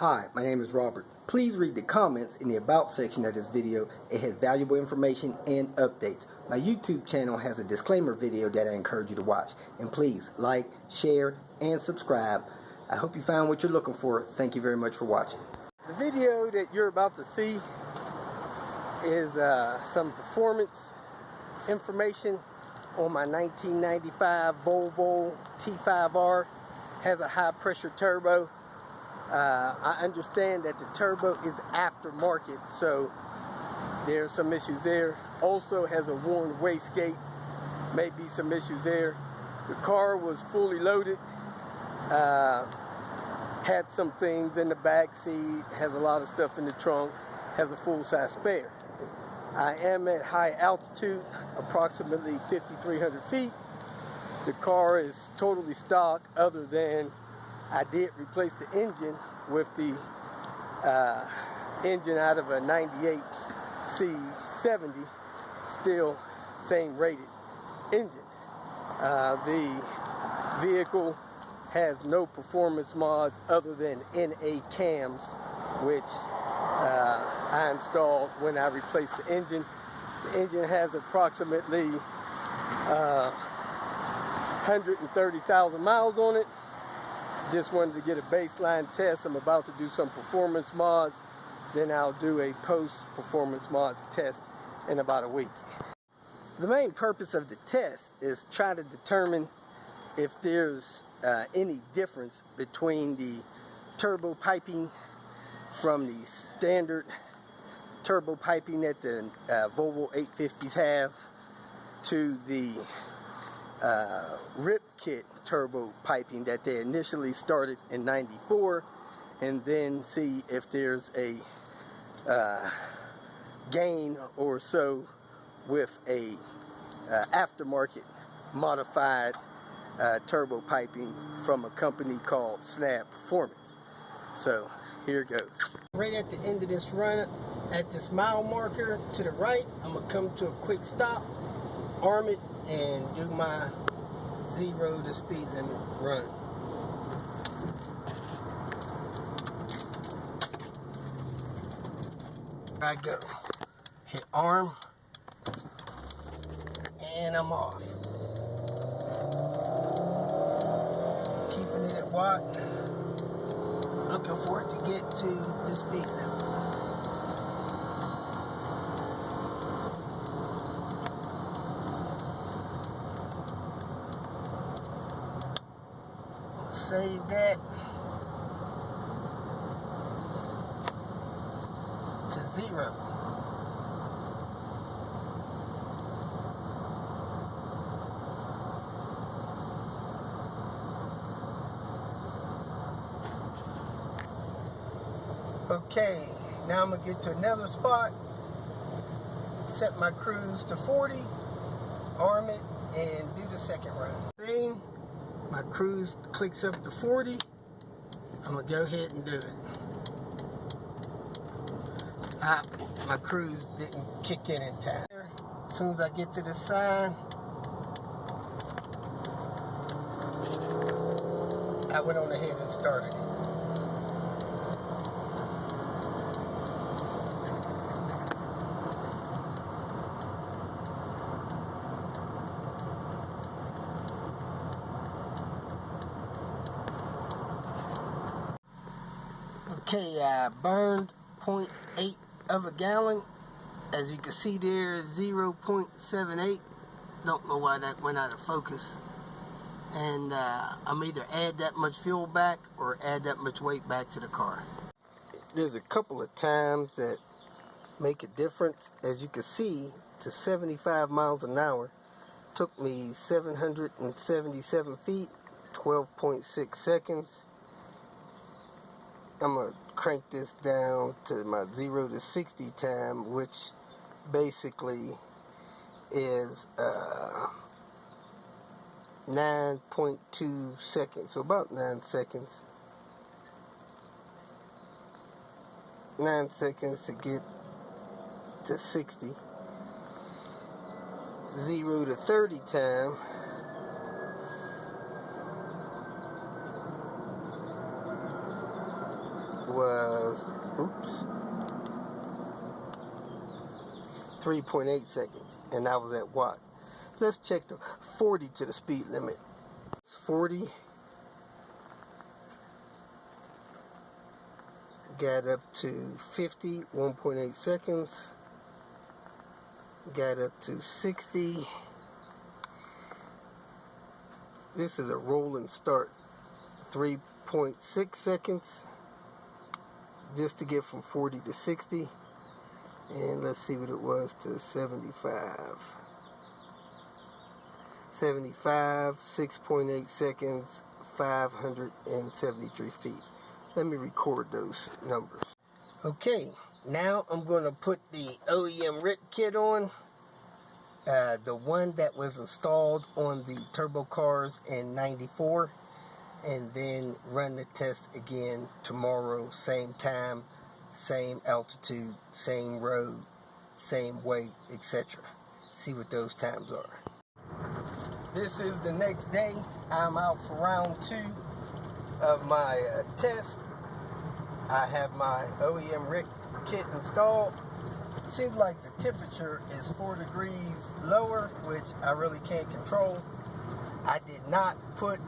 Hi, my name is Robert. Please read the comments in the About section of this video. It has valuable information and updates. My YouTube channel has a disclaimer video that I encourage you to watch. And please like, share, and subscribe. I hope you found what you're looking for. Thank you very much for watching. The video that you're about to see is some performance information on my 1995 Volvo T5R. Has a high pressure turbo. I understand that the turbo is aftermarket, so there's some issues there. Also has a worn wastegate, maybe some issues there. The car was fully loaded, had some things in the back seat, has a lot of stuff in the trunk, has a full-size spare. I am at high altitude, approximately 5,300 feet. The car is totally stock, other than I did replace the engine with the engine out of a 98 C70, still same rated engine. The vehicle has no performance mods other than NA cams, which I installed when I replaced the engine. The engine has approximately 130,000 miles on it. Just wanted to get a baseline test. I'm about to do some performance mods, then I'll do a post-performance mods test in about a week. The main purpose of the test is try to determine if there's any difference between the turbo piping from the standard turbo piping that the Volvo 850s have to the rip kit turbo piping that they initially started in '94, and then see if there's a gain or so with a aftermarket modified turbo piping from a company called Snap Performance. So here goes. Right at the end of this run, at this mile marker to the right, I'm gonna come to a quick stop, arm it, and do my 0 to speed limit run. I go. Hit arm, and I'm off. Keeping it at watt. Looking for it to get to the speed limit. Save that to 0. Okay, now I'm gonna get to another spot, set my cruise to 40, arm it, and do the second run. My cruise clicks up to 40. I'm gonna go ahead and do it. My cruise didn't kick in time. As soon as I get to the sign, I went on ahead and started it. Okay, I burned 0.8 of a gallon. As you can see there, 0.78. Don't know why that went out of focus. And I'm either add that much fuel back or add that much weight back to the car. There's a couple of times that make a difference. As you can see, to 75 miles an hour took me 777 feet, 12.6 seconds. I'm going to crank this down to my 0 to 60 time, which basically is 9.2 seconds, so about 9 seconds. 9 seconds to get to 60. 0 to 30 time, was, 3.8 seconds, and I was at what? Let's check the 40 to the speed limit. 40. Got up to 50, 1.8 seconds. Got up to 60. This is a rolling start. 3.6 seconds just to get from 40 to 60. And let's see what it was to 75. 75, 6.8 seconds, 573 feet. Let me record those numbers. Okay, now I'm going to put the OEM rip kit on. The one that was installed on the turbo cars in '94. And then run the test again tomorrow, same time, same altitude, same road, same weight, etc. See what those times are. This is the next day. I'm out for round 2 of my test. I have my OEM rig kit installed. Seems like the temperature is 4 degrees lower, which I really can't control. I did not put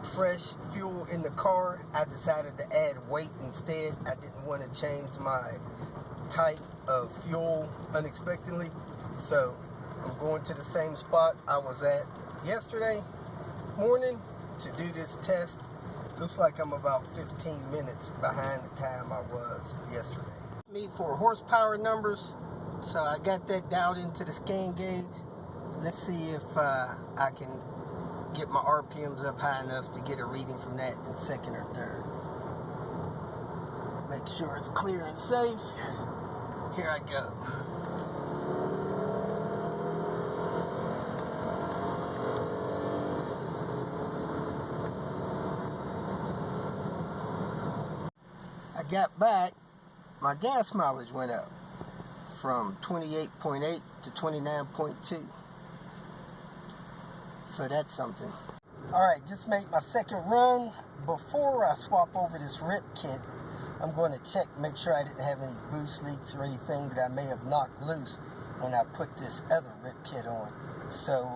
fresh fuel in the car. I decided to add weight instead. I didn't want to change my type of fuel unexpectedly, so I'm going to the same spot I was at yesterday morning to do this test. Looks like I'm about 15 minutes behind the time I was yesterday. Me for horsepower numbers, so I got that dialed into the scan gauge. Let's see if I can get my RPMs up high enough to get a reading from that in second or third. Make sure it's clear and safe. Here I go. I got back, my gas mileage went up from 28.8 to 29.2. So that's something. Alright, just made my second run. Before I swap over this rip kit, I'm going to check, make sure I didn't have any boost leaks or anything that I may have knocked loose when I put this other rip kit on. So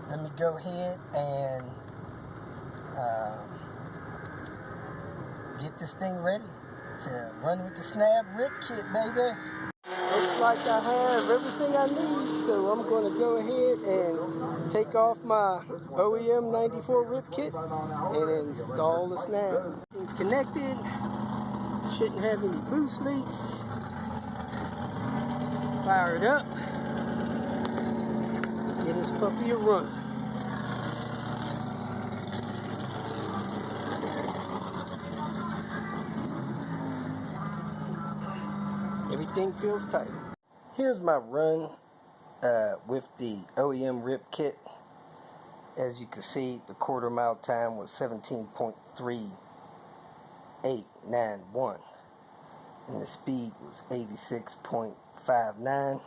let me go ahead and get this thing ready to run with the snap rip kit, baby. Looks like I have everything I need, so I'm going to go ahead and take off my OEM 94 rip kit and install the snap. It's connected, shouldn't have any boost leaks. Fire it up, get this puppy a run. Everything feels tight. Here's my run with the OEM rip kit. As you can see, the quarter mile time was 17.3891 and the speed was 86.59.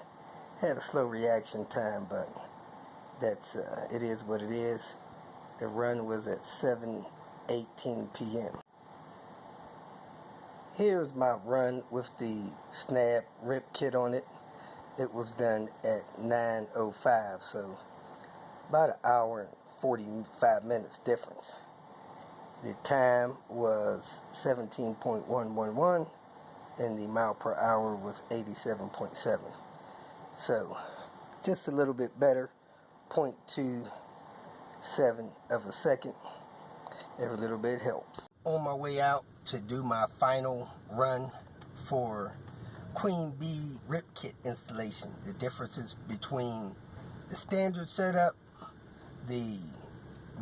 Had a slow reaction time, but that's it is what it is. The run was at 7:18 p.m. Here's my run with the snap rip kit on it. It was done at 9:05, so about an hour and 45 minutes difference. The time was 17.111 and the mile per hour was 87.7. So just a little bit better, 0.27 of a second. Every little bit helps. On my way out to do my final run for Queen Bee rip kit installation. The differences between the standard setup, the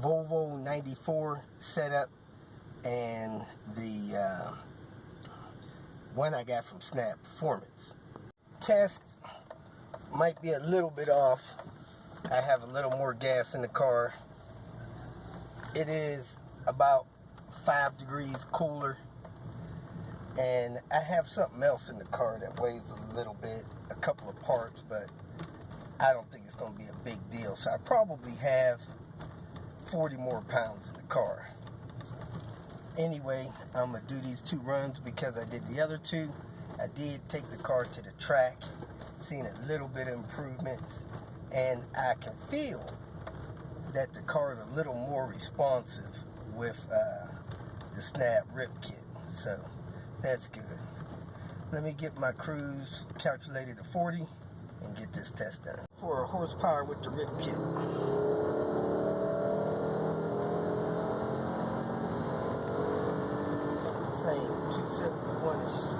Volvo 94 setup, and the one I got from Snap Performance. Test might be a little bit off. I have a little more gas in the car. It is about 5 degrees cooler, and I have something else in the car that weighs a little bit, a couple of parts, but I don't think it's going to be a big deal. So I probably have 40 more pounds in the car. Anyway, I'm going to do these 2 runs because I did the other 2. I did take the car to the track, seen a little bit of improvements, and I can feel that the car is a little more responsive with the snap rip kit, so that's good. Let me get my cruise calculated to 40 and get this test done. For a horsepower with the rip kit. Same 271-ish.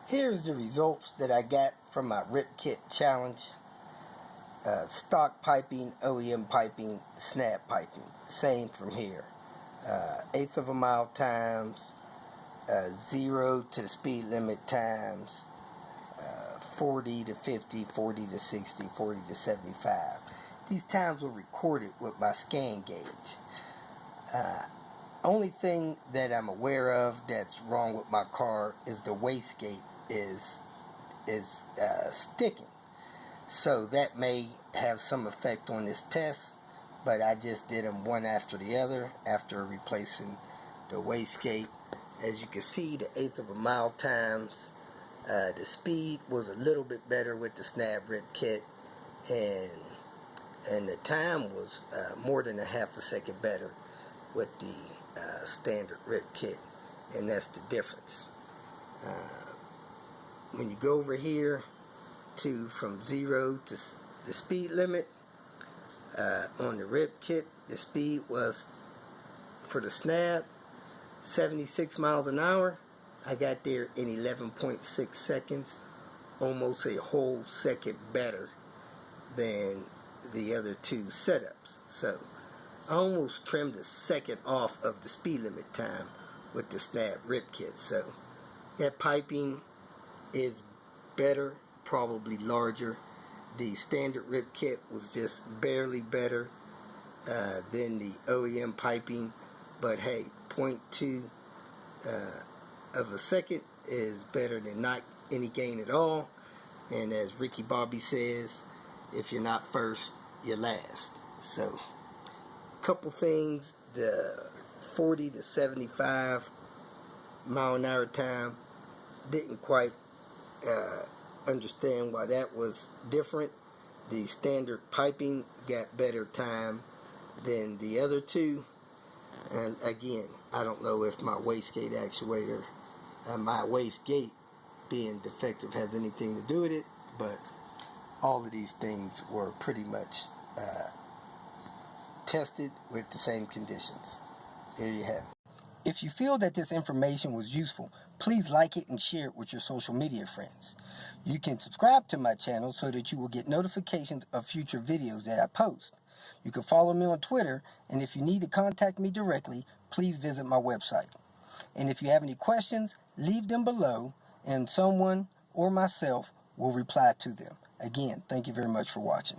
Here's the results that I got from my rip kit challenge. Stock piping, OEM piping, snap piping. Same from here. 1/8 of a mile times, 0 to the speed limit times, 40 to 50, 40 to 60, 40 to 75. These times were recorded with my scan gauge. Only thing that I'm aware of that's wrong with my car is the wastegate is sticking. So that may have some effect on this test, but I just did them one after the other after replacing the wastegate. As you can see, the 1/8 of a mile times, the speed was a little bit better with the snap rip kit, and the time was more than a half a second better with the standard rip kit, and that's the difference. When you go over here to from 0 to the speed limit on the rip kit, the speed was for the snap 76 miles an hour. I got there in 11.6 seconds, almost a whole second better than the other 2 setups. So I almost trimmed a second off of the speed limit time with the snap rip kit. So that piping is better, probably larger. The standard rip kit was just barely better than the OEM piping, but hey, 0.2 of a second is better than not any gain at all. And as Ricky Bobby says, if you're not first, you're last. So couple things, the 40 to 75 mile an hour time, didn't quite understand why that was different. The standard piping got better time than the other 2, and again, I don't know if my wastegate actuator and my wastegate being defective has anything to do with it, but all of these things were pretty much tested with the same conditions. There you have it. If you feel that this information was useful, please like it and share it with your social media friends. You can subscribe to my channel so that you will get notifications of future videos that I post. You can follow me on Twitter, and if you need to contact me directly, please visit my website. And if you have any questions, leave them below, and someone or myself will reply to them. Again, thank you very much for watching.